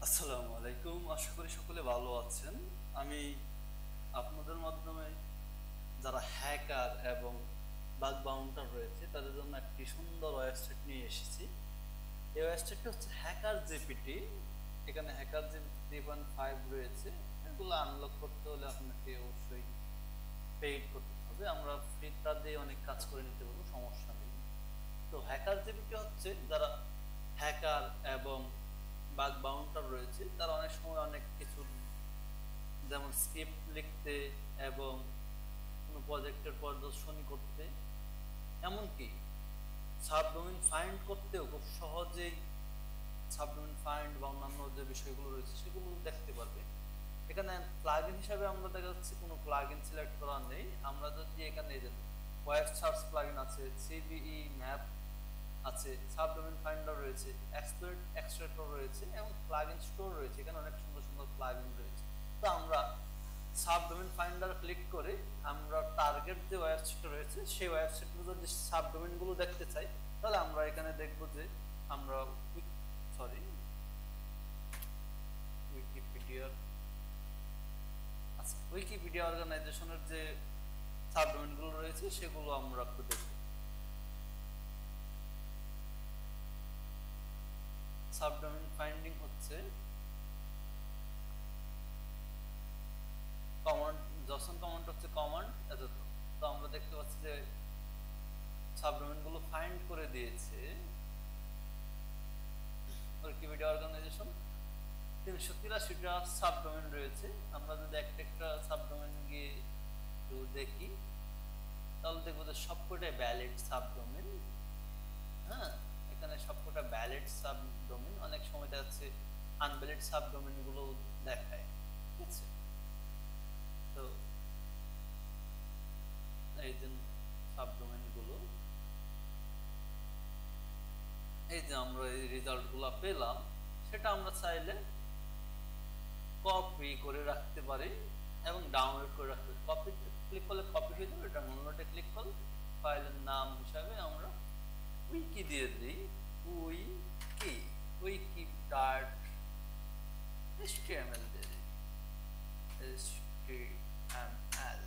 আসসালামু আলাইকুম, আশা করি সকলে ভালো আছেন। আমি আপনাদের মাধ্যমে যারা হ্যাকার এবং বাগ বাউন্সার রয়েছে তাদের জন্য একটি সুন্দর ওয়েবসাইট নিয়ে এসেছি। এই ওয়েবসাইটটা হচ্ছে হ্যাকার জিপিটি। এখানে হ্যাকার জিপিটি 3.5 রয়েছে। এগুলো আনলক করতে হলে আপনাকে অবশ্যই পেইড করতে হবে। আমরা ফ্রিটা দিয়ে অনেক কাজ করে নিতে পারবো, সমস্যা নেই। তো হ্যাকার জিপিটি হচ্ছে যারা হ্যাকার এবং বাগ বাউন্সার রয়েছে তারা অনেক সময় অনেক কিছু, যেমন স্ক্রিপ্ট লিখতে এবং কোনো প্রজেক্টের প্রদর্শনী করতে, এমনকি সাবডোমেইন ফাইন্ড করতেও খুব সহজেই সাবডোমেইন ফাইন্ড বা অন্যান্য যে বিষয়গুলো রয়েছে সেগুলো দেখতে পারবে। এখানে প্লাগইন হিসাবে আমরা দেখা যাচ্ছে কোনো প্লাগইন সিলেক্ট করা নেই। আমরা যদি এখানে ওয়েব সার্চ প্লাগইন আছে, সিভিই ম্যাপ আছে, সাবডোমেইন ফাইন্ডার রয়েছে, এক্সপ্লয়েট এক্সট্রাক্টর রয়েছে এবং প্লাগইন স্টোর রয়েছে। এখানে অনেক সুন্দর সুন্দর প্লাগইন রয়েছে। তো আমরা সাবডোমেইন ফাইন্ডার ক্লিক করে আমরা টার্গেট যে ওয়েবসাইটটা রয়েছে সেই ওয়েবসাইটের যদি সাবডোমেইন গুলো দেখতে চাই, তাহলে আমরা এখানে দেখব যে আমরা উইকিপিডিয়ার উইকিপিডিয়া অর্গানাইজেশনের যে সাবডোমেইন গুলো রয়েছে সেগুলো আমরা একটু দেখব। সাবডোমেইন ফাইন্ডিং হচ্ছে কমান্ড, জসন কমান্ড হচ্ছে কমান্ড এত। তো আমরা দেখতে পাচ্ছি যে সাবডোমেইন গুলো ফাইন্ড করে দিয়েছে উইকিপিডিয়া অর্গানাইজেশন। 383টা সাবডোমেইন রয়েছে। আমরা যদি একটা একটা সাবডোমেইন গিয়ে একটু দেখি তাহলে দেখবো যে সবকটাই ভ্যালিড সাবডোমেইন। হ্যাঁ, এখানে সবকটা ভ্যালিড সাবডোমেইন। অনেক সময় দেখা যাচ্ছে আনভ্যালিড সাবডোমেইন গুলো দেখায়, ঠিক আছে? তো এই যে সাবডোমেইন গুলো, এই যে আমরা এই রেজাল্ট গুলা পেলাম, সেটা আমরা চাইলে কপি করে রাখতে পারি এবং ডাউনলোড করে রাখতে পারি। কপি ক্লিক করলে কপি হয়ে যাবে, ডাউনলোডে ক্লিক করলে ফাইলের নাম হিসাবে আমরা উইকি দিয়ে দিই। উইকি উইকি ডট এইচটিএমএল দিয়ে দিই। HTML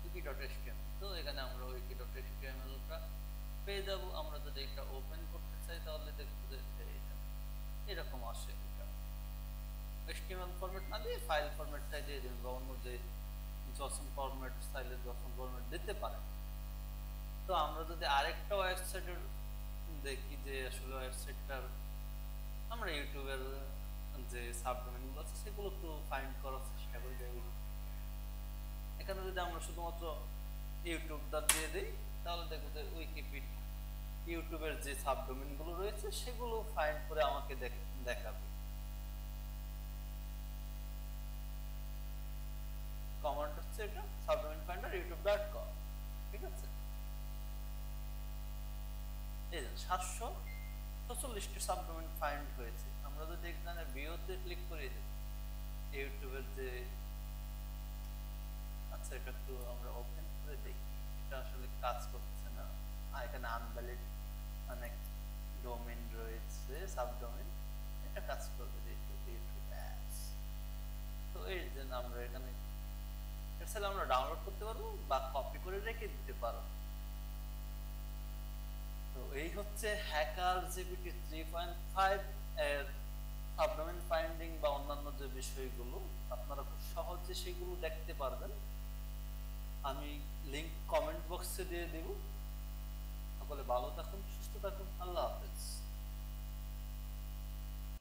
wiki dot HTML. তো এখানে আমরা উইকি ডট এইচটিএমএল টা পেয়ে যাব। আমরা যদি এটা ওপেন করতে চাই তাহলে দেখবো যে এরকম আসে। এটা HTML ফরম্যাট না দিয়ে ফাইল ফরম্যাটটাই দিয়ে দিন, বা অন্য যে জসন ফরম্যাট চাইলে জসন ফরম্যাট দিতে পারেন। তো আমরা যদি আরেকটা ওয়েবসাইটের দেখি যে আসলে ওয়েবসাইটটার, আমরা ইউটিউবের যে সাবডোমেইন গুলো আছে সেগুলো একটু ফাইন্ড করার চেষ্টা করি। এখানে যদি আমরা শুধুমাত্র ইউটিউবটা দিয়ে দিই তাহলে দেখবো যে উইকিপিডিয়া ইউটিউবের যে সাবডোমেইন গুলো রয়েছে সেগুলো ফাইন্ড করে আমাকে দেখাবে। কমান্ড হচ্ছে এটা সাবডোমেইন ফাইন্ডার youtube.com, ঠিক আছে? এই যে 746টি সাবডোমেইন ফাইন্ড হয়েছে। আমরা যদি এখানে ভিউতে ক্লিক করি, ইউটিউবের যে, আচ্ছা এটা একটু আমরা ওপেন করে দেখি, এটা আসলে কাজ করছে না। এখানে আনভ্যালিড অনেক ডোমেইন রয়েছে, সাবডোমেইন। এটা কাজ করবে যে ইউটিউব অ্যাপস। তো এই যে আমরা এখানে এক্সেল আমরা ডাউনলোড করতে পারবো বা কপি করে রেখে দিতে পারবো। তো এই হচ্ছে হ্যাকার জিপিটি 3.5 এর সাবডোমেইন ফাইন্ডিং বা অন্যান্য যে বিষয়গুলো, আপনারা খুব সহজে সেগুলো দেখতে পারবেন। আমি লিংক কমেন্ট বক্সে দিয়ে দেব। সকলে ভালো